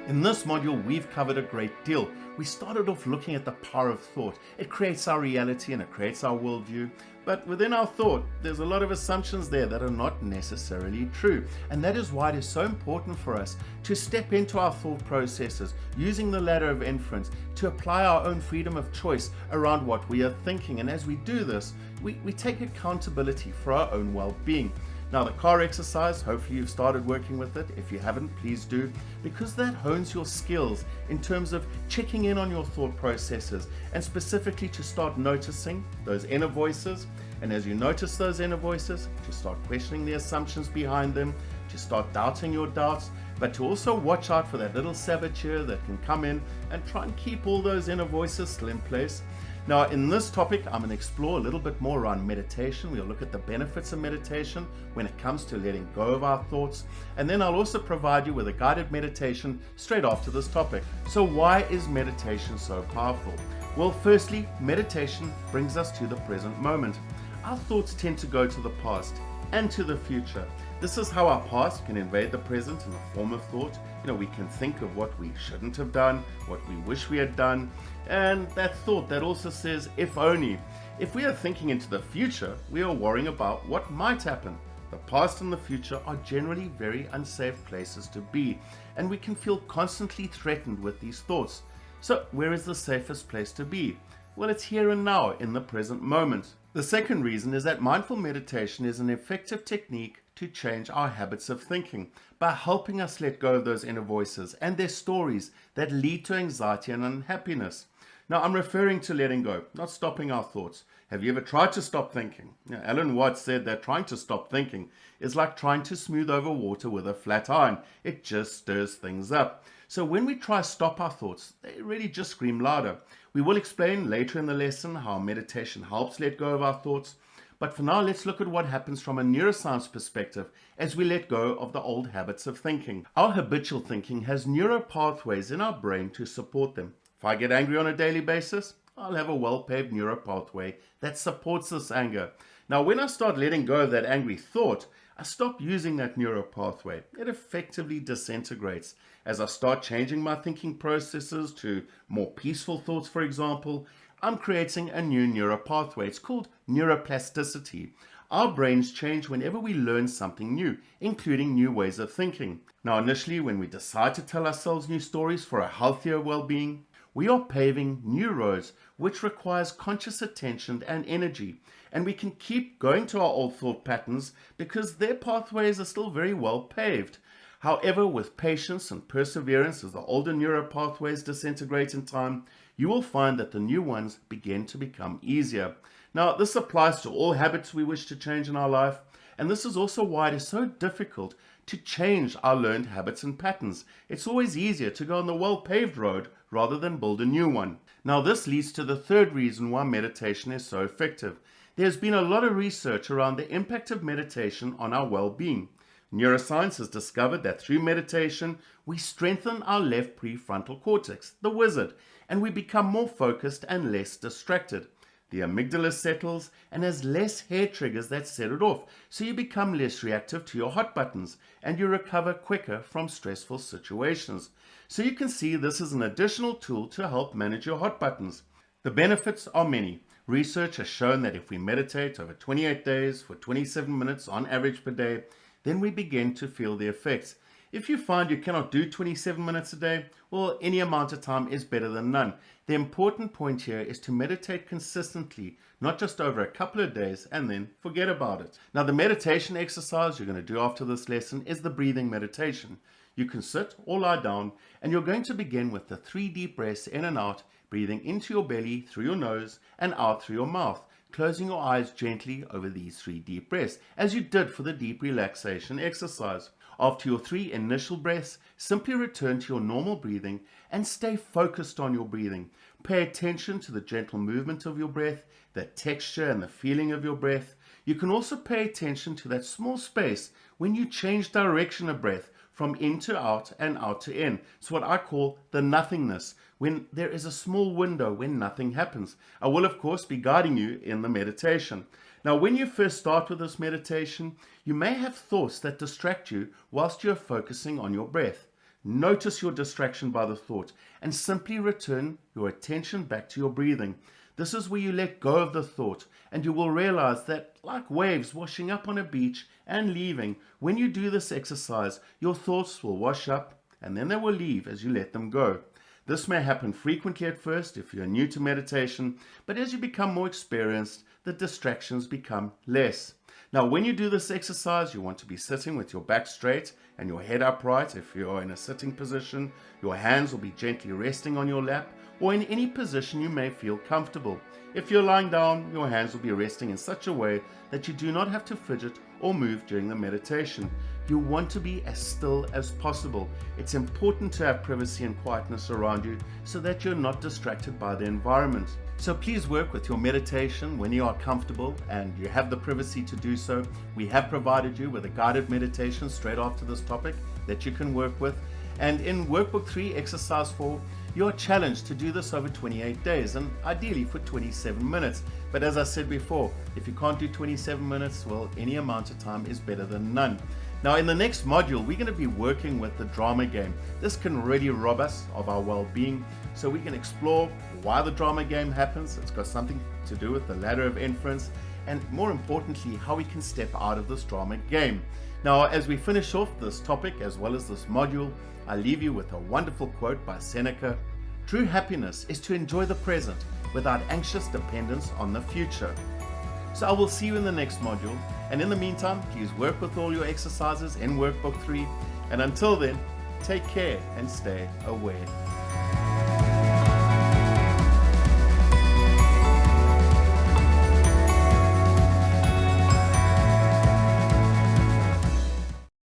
In this module, we've covered a great deal. We started off looking at the power of thought. It creates our reality and it creates our worldview. But within our thought, there's a lot of assumptions there that are not necessarily true. And that is why it is so important for us to step into our thought processes, using the ladder of inference to apply our own freedom of choice around what we are thinking. And as we do this, we take accountability for our own well-being. Now, the car exercise, hopefully you've started working with it. If you haven't, please do, because that hones your skills in terms of checking in on your thought processes and specifically to start noticing those inner voices. And as you notice those inner voices, to start questioning the assumptions behind them, to start doubting your doubts, but to also watch out for that little saboteur that can come in and try and keep all those inner voices still in place. Now, in this topic, I'm going to explore a little bit more around meditation. We'll look at the benefits of meditation when it comes to letting go of our thoughts. And then I'll also provide you with a guided meditation straight after this topic. So why is meditation so powerful? Well, firstly, meditation brings us to the present moment. Our thoughts tend to go to the past and to the future. This is how our past can invade the present in the form of thought. We can think of what we shouldn't have done, what we wish we had done, and that thought that also says, if only. If we are thinking into the future, we are worrying about what might happen. The past and the future are generally very unsafe places to be, and we can feel constantly threatened with these thoughts. So where is the safest place to be? Well, it's here and now in the present moment. The second reason is that mindful meditation is an effective technique to change our habits of thinking by helping us let go of those inner voices and their stories that lead to anxiety and unhappiness. Now, I'm referring to letting go, not stopping our thoughts. Have you ever tried to stop thinking? Alan Watts said that trying to stop thinking is like trying to smooth over water with a flat iron. It just stirs things up. So when we try to stop our thoughts, they really just scream louder. We will explain later in the lesson how meditation helps let go of our thoughts. But for now, let's look at what happens from a neuroscience perspective as we let go of the old habits of thinking. Our habitual thinking has neural pathways in our brain to support them. If I get angry on a daily basis, I'll have a well-paved neural pathway that supports this anger. Now, when I start letting go of that angry thought, I stop using that neural pathway. It effectively disintegrates. As I start changing my thinking processes to more peaceful thoughts, for example, I'm creating a new neural pathway. It's called neuroplasticity. Our brains change whenever we learn something new, including new ways of thinking. Now, initially, when we decide to tell ourselves new stories for a healthier well-being, we are paving new roads, which requires conscious attention and energy. And we can keep going to our old thought patterns because their pathways are still very well paved. However, with patience and perseverance as the older neural pathways disintegrate in time, you will find that the new ones begin to become easier. Now, this applies to all habits we wish to change in our life, and this is also why it is so difficult to change our learned habits and patterns. It's always easier to go on the well-paved road rather than build a new one. Now, this leads to the third reason why meditation is so effective. There's been a lot of research around the impact of meditation on our well-being. Neuroscience has discovered that through meditation, we strengthen our left prefrontal cortex, the wizard, and we become more focused and less distracted. The amygdala settles and has less hair triggers that set it off, so you become less reactive to your hot buttons and you recover quicker from stressful situations. So you can see this is an additional tool to help manage your hot buttons. The benefits are many. Research has shown that if we meditate over 28 days for 27 minutes on average per day, then we begin to feel the effects. If you find you cannot do 27 minutes a day, well, any amount of time is better than none. The important point here is to meditate consistently, not just over a couple of days and then forget about it. Now, the meditation exercise you're going to do after this lesson is the breathing meditation. You can sit or lie down, and you're going to begin with the 3 deep breaths in and out, breathing into your belly through your nose and out through your mouth, closing your eyes gently over these 3 deep breaths, as you did for the deep relaxation exercise. After your 3 initial breaths, simply return to your normal breathing and stay focused on your breathing. Pay attention to the gentle movement of your breath, the texture and the feeling of your breath. You can also pay attention to that small space when you change direction of breath from in to out and out to in. It's what I call the nothingness, when there is a small window when nothing happens. I will, of course, be guiding you in the meditation. Now, when you first start with this meditation, you may have thoughts that distract you whilst you're focusing on your breath. Notice your distraction by the thought and simply return your attention back to your breathing. This is where you let go of the thought, and you will realize that, like waves washing up on a beach and leaving, when you do this exercise, your thoughts will wash up and then they will leave as you let them go. This may happen frequently at first if you're new to meditation, but as you become more experienced, the distractions become less. Now, when you do this exercise, you want to be sitting with your back straight and your head upright. If you're in a sitting position, your hands will be gently resting on your lap or in any position you may feel comfortable. If you're lying down, your hands will be resting in such a way that you do not have to fidget or move during the meditation. You want to be as still as possible. It's important to have privacy and quietness around you so that you're not distracted by the environment. So please work with your meditation when you are comfortable and you have the privacy to do so. We have provided you with a guided meditation straight after this topic that you can work with. And in Workbook 3, Exercise 4, you're challenged to do this over 28 days and ideally for 27 minutes. But as I said before, if you can't do 27 minutes, well, any amount of time is better than none. Now, in the next module, we're going to be working with the drama game. This can really rob us of our well-being, so we can explore why the drama game happens. It's got something to do with the ladder of inference, and more importantly, how we can step out of this drama game. Now, as we finish off this topic as well as this module, I leave you with a wonderful quote by Seneca. True happiness is to enjoy the present without anxious dependence on the future. So I will see you in the next module, and in the meantime, please work with all your exercises in Workbook 3, and until then, take care and stay aware.